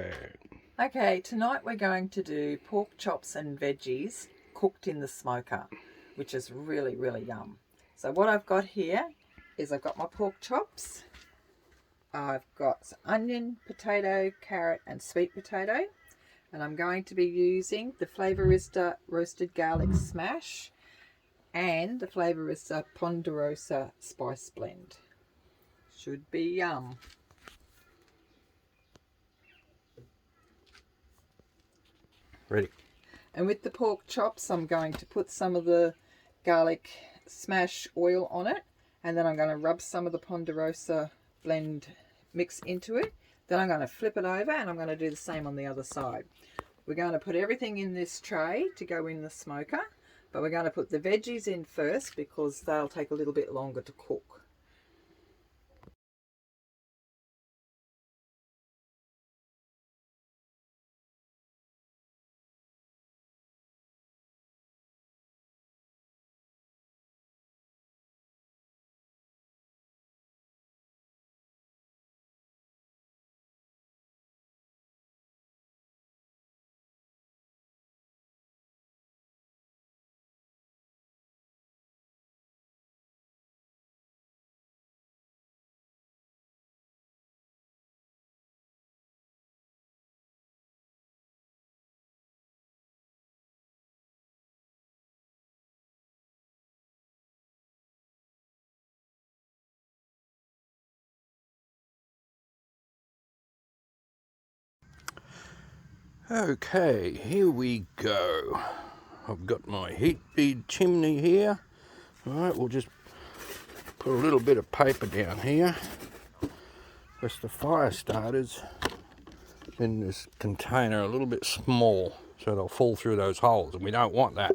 go. Okay, tonight we're going to do pork chops and veggies cooked in the smoker, which is really, really yum. So what I've got here is I've got my pork chops. I've got some onion, potato, carrot and sweet potato. And I'm going to be using the Flavourista roasted garlic smash and the Flavourista Ponderosa spice blend. Should be yum. Ready. And with the pork chops, I'm going to put some of the garlic smash oil on it, and then I'm going to rub some of the Ponderosa blend mix into it. Then I'm going to flip it over and I'm going to do the same on the other side. We're going to put everything in this tray to go in the smoker, but we're going to put the veggies in first because they'll take a little bit longer to cook. Okay, here we go. I've got my heat bead chimney here. Alright, we'll just put a little bit of paper down here. Because the fire starters in this container are a little bit small, so they'll fall through those holes, and we don't want that.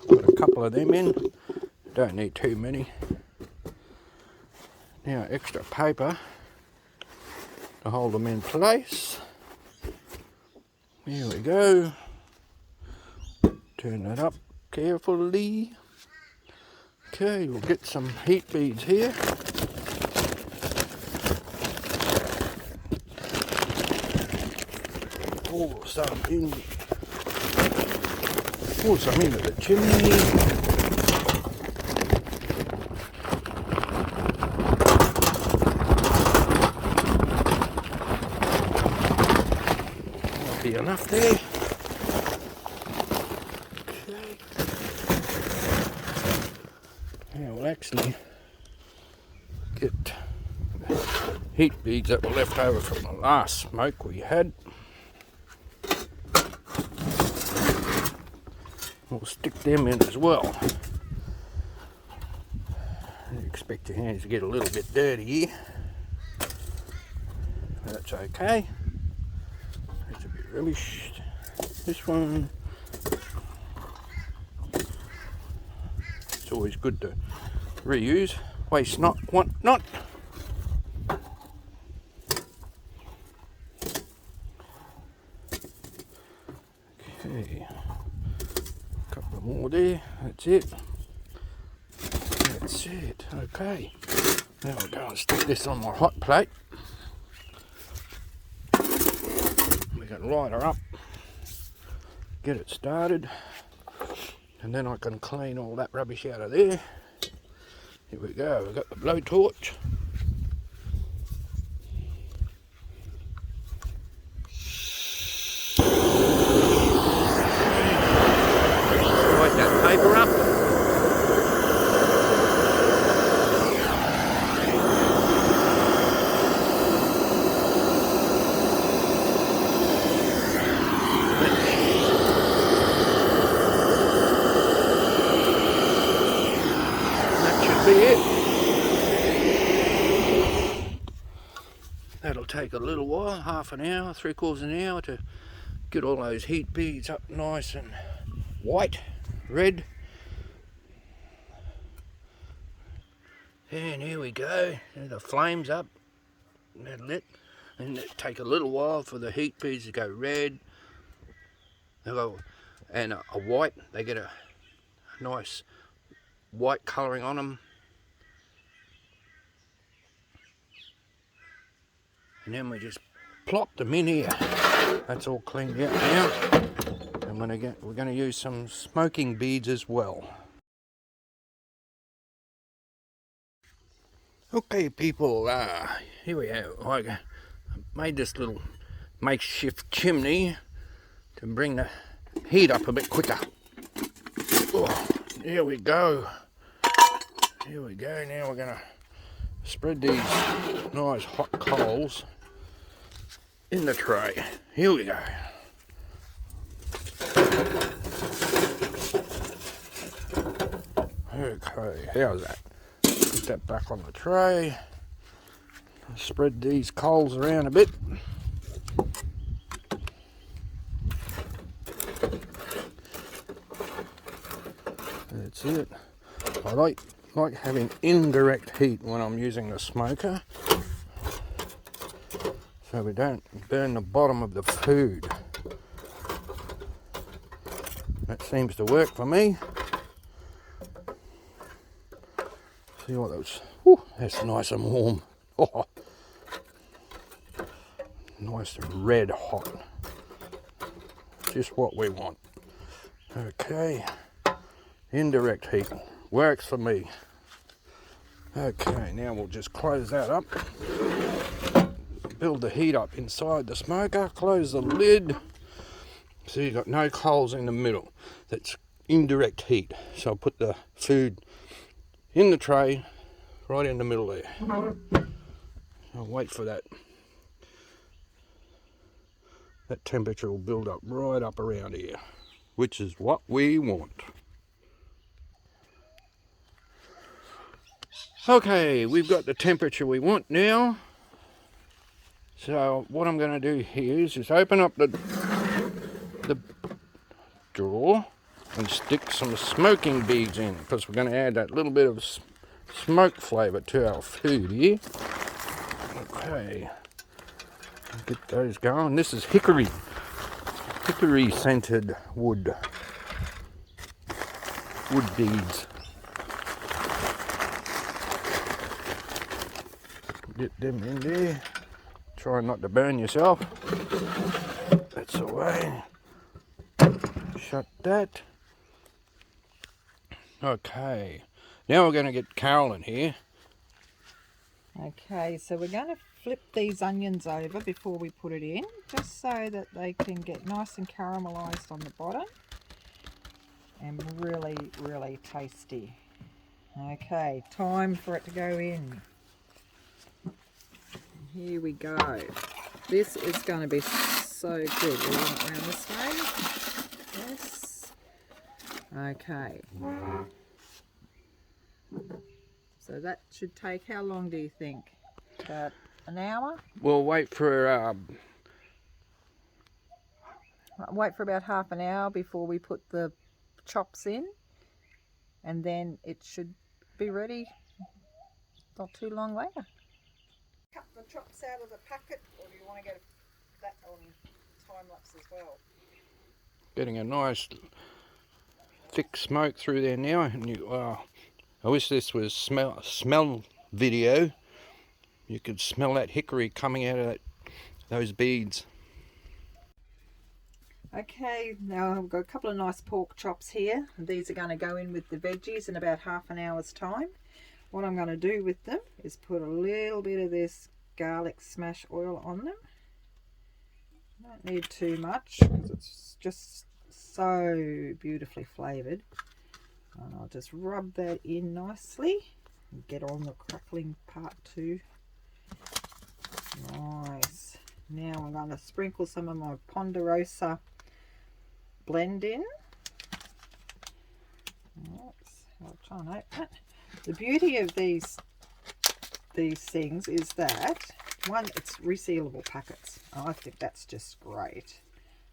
Put a couple of them in, don't need too many. Now extra paper to hold them in place. Here we go. Turn that up carefully. Okay, we'll get some heat beads here. Pour some into the chimney. That'll be enough there. Okay. Now we'll actually get heat beads that were left over from the last smoke we had. We'll stick them in as well. I expect your hands to get a little bit dirty here. That's okay. It's a bit rubbish. This one. It's always good to reuse. Waste not, want not. Okay. Couple more there, that's it. That's it, okay. Now we'll go and stick this on my hot plate. We can light her up, get it started, and then I can clean all that rubbish out of there. Here we go, we've got the blowtorch. Light that paper up. That should be it. That'll take a little while, half an hour, 3/4 an hour to get all those heat beads up nice and white, red. And here we go, the flames up, they're lit, and it take a little while for the heat beads to go red, and a white, they get a nice white colouring on them. And then we just plop them in here. That's all cleaned out now. And we're going to use some smoking beads as well. Okay, people, here we have. I made this little makeshift chimney to bring the heat up a bit quicker. Oh, here we go. Here we go. Now we're going to spread these nice hot coals in the tray. Here we go. Okay, how's that? Put that back on the tray. Spread these coals around a bit. That's it. I like having indirect heat when I'm using the smoker, so we don't burn the bottom of the food. That seems to work for me. See what those, whew, that's nice and warm. Oh, nice and red hot. Just what we want. Okay, indirect heat works for me. Okay, now we'll just close that up. Build the heat up inside the smoker. Close the lid. So you've got no coals in the middle. That's indirect heat. So I'll put the food in the tray, right in the middle there. I'll wait for that. That temperature will build up right up around here, which is what we want. Okay, we've got the temperature we want now. So what I'm going to do here is just open up the drawer and stick some smoking beads in, because we're going to add that little bit of smoke flavour to our food here. Okay, get those going. This is hickory scented wood beads. Get them in there. Try not to burn yourself. That's the way. Shut that. Okay, now we're going to get Carolyn here. Okay, so we're going to flip these onions over before we put it in, just so that they can get nice and caramelised on the bottom and really, really tasty. Okay, time for it to go in. Here we go. This is going to be so good. We want it around this way. Yes. Okay. So that should take, how long do you think? About an hour? We'll wait for Wait for about half an hour before we put the chops in, and then it should be ready not too long later. Cut the chops out of the packet, or do you want to get that on time lapse as well? getting a nice thick smoke through there now, and I wish this was smell video. You could smell that hickory coming out of those beads. Okay, now I've got a couple of nice pork chops here. These are going to go in with the veggies in about half an hour's time. What I'm going to do with them is put a little bit of this garlic smash oil on them. Don't need too much because it's just so beautifully flavoured. And I'll just rub that in nicely and get on the crackling part too. Nice. Now I'm going to sprinkle some of my Ponderosa blend in. Oops, I'll try and open it. The beauty of these things is that, one, it's resealable packets. I think that's just great.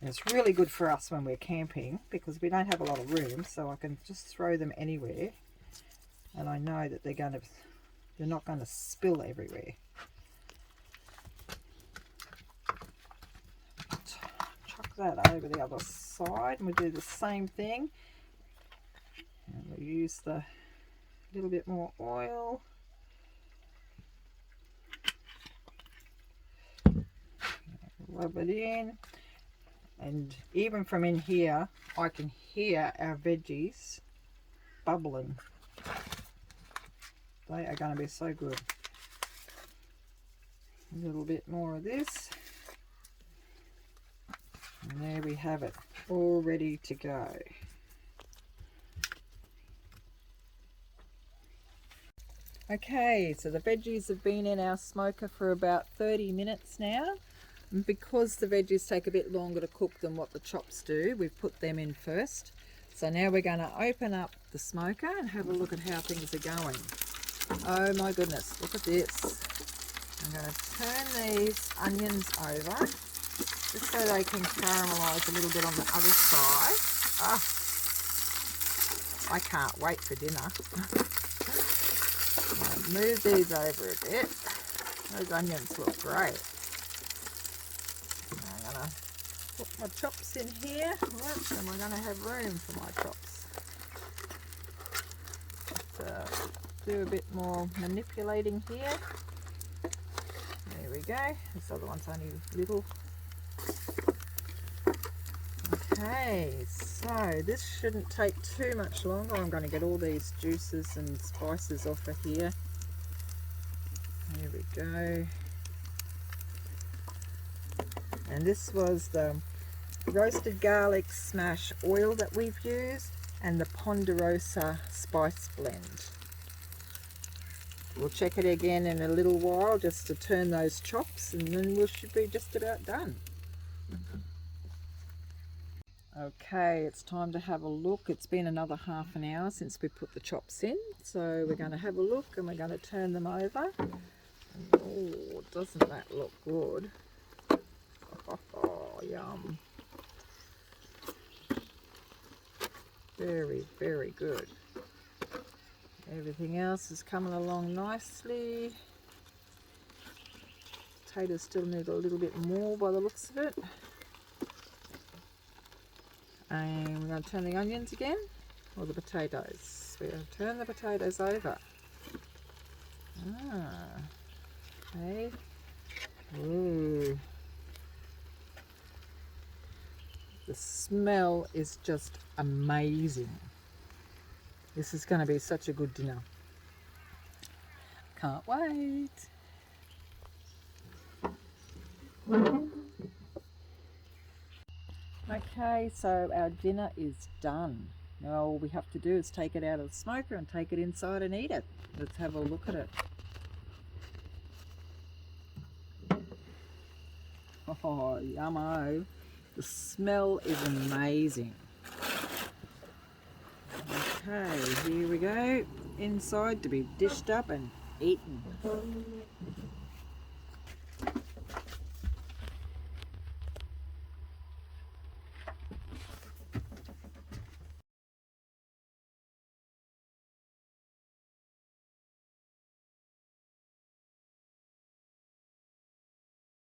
And it's really good for us when we're camping because we don't have a lot of room, so I can just throw them anywhere. And I know that they're not going to spill everywhere. Chuck that over the other side, and we do the same thing. And we'll use the little bit more oil. rub it in. And even from in here, I can hear our veggies bubbling. They are going to be so good. A little bit more of this. And there we have it, all ready to go. Okay, so the veggies have been in our smoker for about 30 minutes now. And because the veggies take a bit longer to cook than what the chops do, we've put them in first. So now we're going to open up the smoker and have a look at how things are going. Oh my goodness, look at this. I'm going to turn these onions over just so they can caramelise a little bit on the other side. Oh, I can't wait for dinner. Move these over a bit. Those onions look great. I'm going to put my chops in here. Right, and we're going to have room for my chops. Just do a bit more manipulating here. There we go. This other one's only little. Okay, so this shouldn't take too much longer. I'm going to get all these juices and spices off of here. There we go. And this was the roasted garlic smash oil that we've used and the Ponderosa spice blend. We'll check it again in a little while just to turn those chops, and then we should be just about done. Okay, it's time to have a look. It's been another half an hour since we put the chops in, so we're going to have a look and we're going to turn them over. Oh, doesn't that look good? Oh, yum. Very, very good. Everything else is coming along nicely. Potatoes still need a little bit more by the looks of it. And we're going to turn the onions again, or the potatoes. We're going to turn the potatoes over. Okay. Ooh. The smell is just amazing. This is going to be such a good dinner. Can't wait. Okay, so our dinner is done. Now all we have to do is take it out of the smoker and take it inside and eat it. Let's have a look at it. Oh, yummo. The smell is amazing. Okay, here we go. Inside to be dished up and eaten.